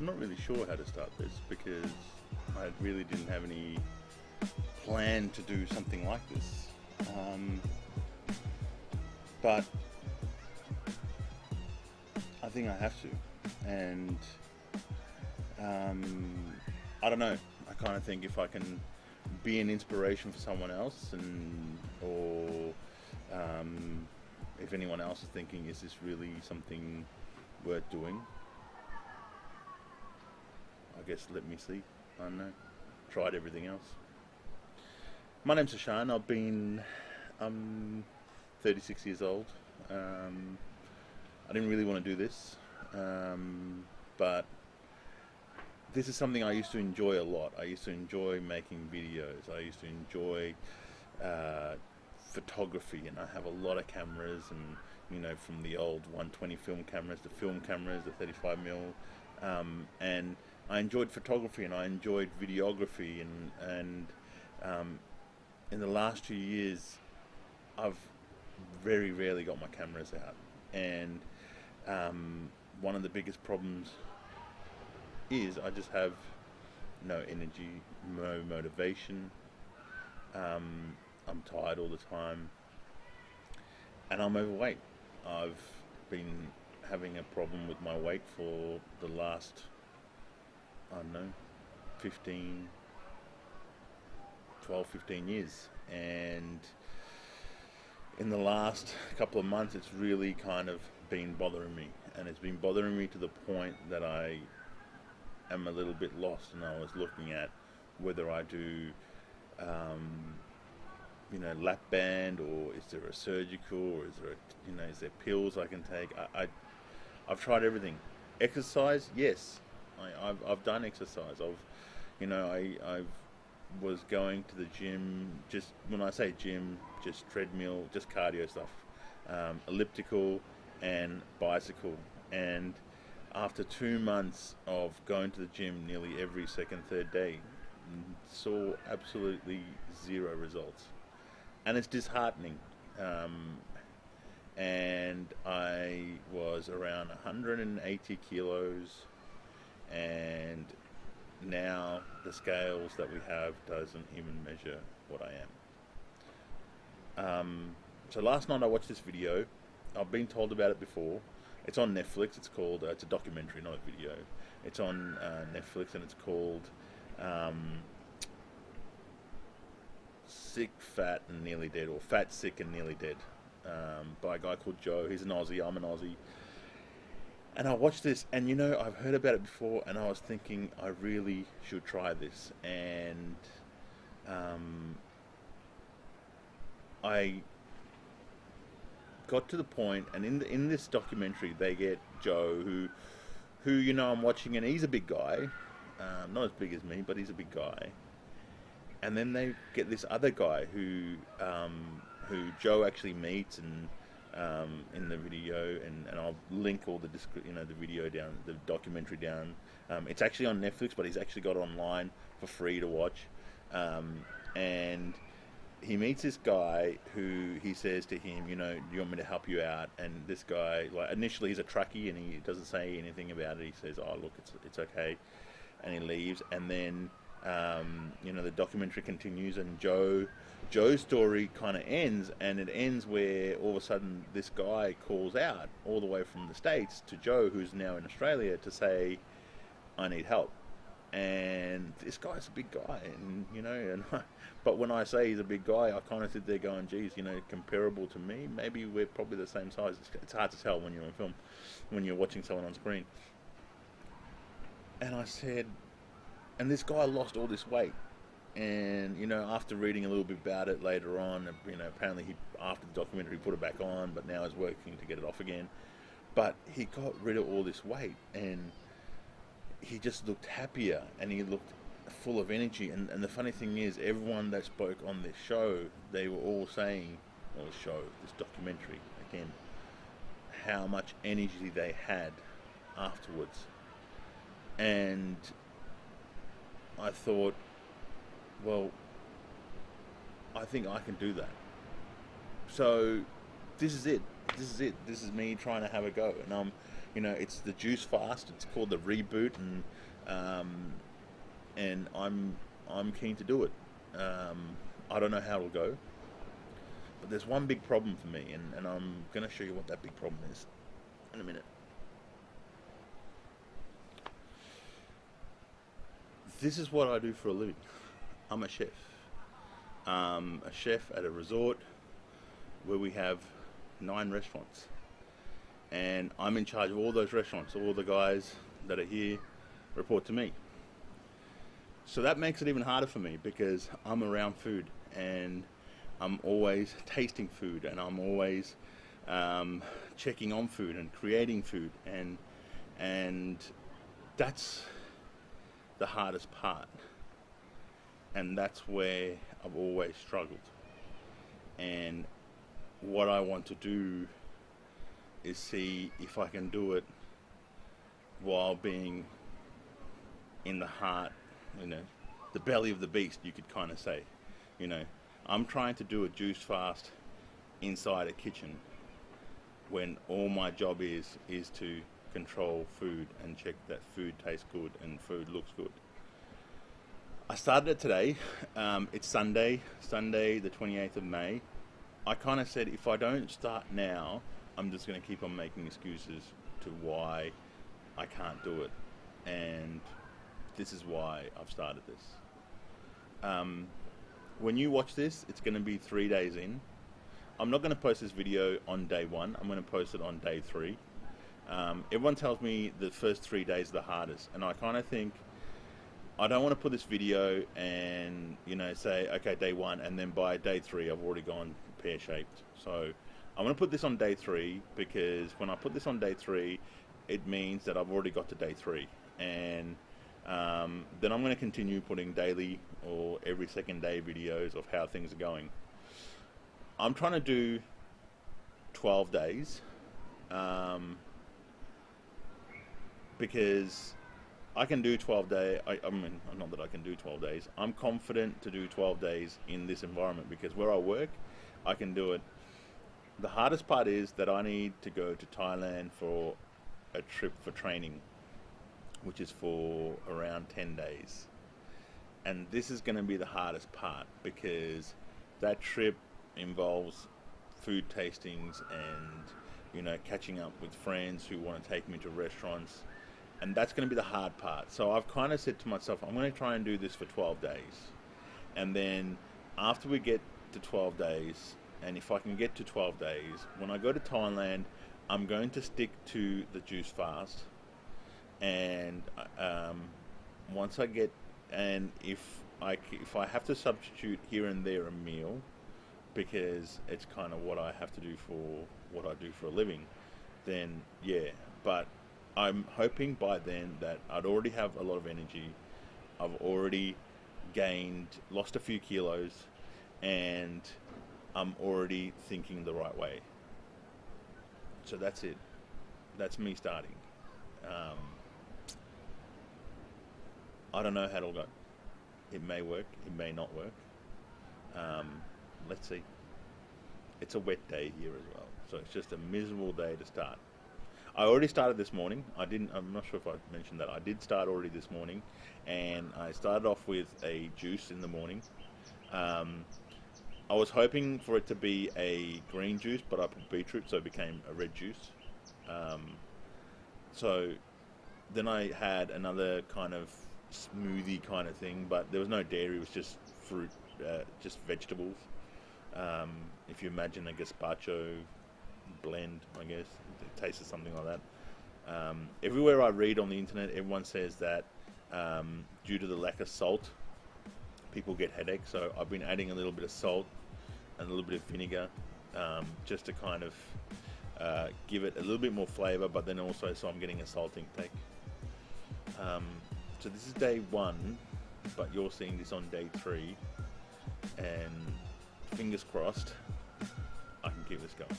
I'm not really sure how to start this because I really didn't have any plan to do something like this. But I think I have to, and I don't know. I kind of think if I can be an inspiration for someone else, or if anyone else is thinking, is this really something worth doing? I guess let me see. I don't know. Tried everything else. My name's Heshan. I'm 36 years old. I didn't really want to do this, but this is something I used to enjoy a lot. I used to enjoy making videos. I used to enjoy photography, and I have a lot of cameras, and from the old 120 film cameras, the film cameras, the 35mm, and I enjoyed photography and I enjoyed videography, and in the last 2 years, I've very rarely got my cameras out, and one of the biggest problems is I just have no energy, no motivation. I'm tired all the time, and I'm overweight. I've been having a problem with my weight for the last, I don't know, 12, 15 years, and in the last couple of months it's really kind of been bothering me, and it's been bothering me to the point that I am a little bit lost, and I was looking at whether I do lap band, or is there a surgical, or is there is there pills I can take. I've tried everything. Exercise, yes, I've done exercise. I was going to the gym, just when I say gym, just treadmill, just cardio stuff, elliptical and bicycle. And after 2 months of going to the gym nearly every second, third day, saw absolutely zero results. And it's disheartening. And I was around 180 kilos, and now the scales that we have doesn't even measure what I am. So last night I watched this video. I've been told about it before. It's on Netflix. It's called, it's a documentary, not a video. It's on Netflix, and it's called Sick, Fat and Nearly Dead, or Fat, Sick and Nearly Dead, by a guy called Joe. He's an Aussie, I'm an Aussie. And I watched this, and I've heard about it before, and I was thinking I really should try this. And I got to the point, and in this documentary they get Joe, who I'm watching, and he's a big guy, not as big as me, but he's a big guy. And then they get this other guy who Joe actually meets, and in the video, and I'll link all the the video down, the documentary down. It's actually on Netflix, but he's actually got it online for free to watch. And he meets this guy who he says to him, do you want me to help you out? And this guy, like, initially he's a truckie, and he doesn't say anything about it. He says, oh look, it's okay, and he leaves. And then the documentary continues, and Joe's story kind of ends, and it ends where all of a sudden this guy calls out all the way from the States to Joe, who's now in Australia, to say, I need help. And this guy's a big guy, and but when I say he's a big guy, I kind of sit there going, geez, comparable to me, maybe we're probably the same size. It's hard to tell when you're on film, when you're watching someone on screen. And I said, and this guy lost all this weight, and after reading a little bit about it later on, apparently he, after the documentary, put it back on, but now he's working to get it off again. But he got rid of all this weight, and he just looked happier, and he looked full of energy. And the funny thing is, everyone that spoke on this show, they were all saying, or this documentary again, how much energy they had afterwards. And I thought, well, I think I can do that. So this is it. this is it. This is me trying to have a go, and it's the juice fast. It's called the reboot, and I'm keen to do it. I don't know how it'll go, but there's one big problem for me, and I'm going to show you what that big problem is in a minute. This is what I do for a living. I'm a chef. A chef at a resort where we have 9 restaurants. And I'm in charge of all those restaurants. All the guys that are here report to me. So that makes it even harder for me because I'm around food and I'm always tasting food and I'm always checking on food and creating food, and that's the hardest part, and that's where I've always struggled. And what I want to do is see if I can do it while being in the heart, the belly of the beast, you could kind of say. I'm trying to do a juice fast inside a kitchen when all my job is to control food and check that food tastes good and food looks good. I started it today. It's Sunday the 28th of May. I kind of said if I don't start now, I'm just going to keep on making excuses to why I can't do it. And this is why I've started this. When you watch this, it's going to be 3 days in. I'm not going to post this video on day 1. I'm going to post it on day 3. Everyone tells me the first 3 days are the hardest, and I kind of think I don't want to put this video and say okay day 1, and then by day 3 I've already gone pear-shaped. So I'm going to put this on day 3 because when I put this on day 3, it means that I've already got to day 3, and then I'm going to continue putting daily or every second day videos of how things are going. I'm trying to do 12 days because I can do 12 days. I mean, not that I can do 12 days. I'm confident to do 12 days in this environment because where I work, I can do it. The hardest part is that I need to go to Thailand for a trip for training, which is for around 10 days. And this is going to be the hardest part because that trip involves food tastings and catching up with friends who want to take me to restaurants, and that's going to be the hard part. So I've kind of said to myself, I'm going to try and do this for 12 days, and then after we get to 12 days, and if I can get to 12 days, when I go to Thailand, I'm going to stick to the juice fast, and once I get, and if I have to substitute here and there a meal, because it's kind of what I have to do for what I do for a living, then yeah. But I'm hoping by then that I'd already have a lot of energy. I've already lost a few kilos, and I'm already thinking the right way. So that's it. That's me starting. I don't know how it'll go. It may work, it may not work. Let's see. It's a wet day here as well, so it's just a miserable day to start. I already started this morning. I'm not sure if I mentioned that. I did start already this morning, and I started off with a juice in the morning. I was hoping for it to be a green juice, but I put beetroot, so it became a red juice. So then I had another kind of smoothie kind of thing, but there was no dairy. It was just fruit, just vegetables. If you imagine a gazpacho blend, I guess it tastes something like that. Everywhere I read on the internet, everyone says that due to the lack of salt, people get headaches. So I've been adding a little bit of salt and a little bit of vinegar, just to kind of give it a little bit more flavor, but then also so I'm getting a salt intake. So this is day 1, but you're seeing this on day 3, and fingers crossed I can keep this going.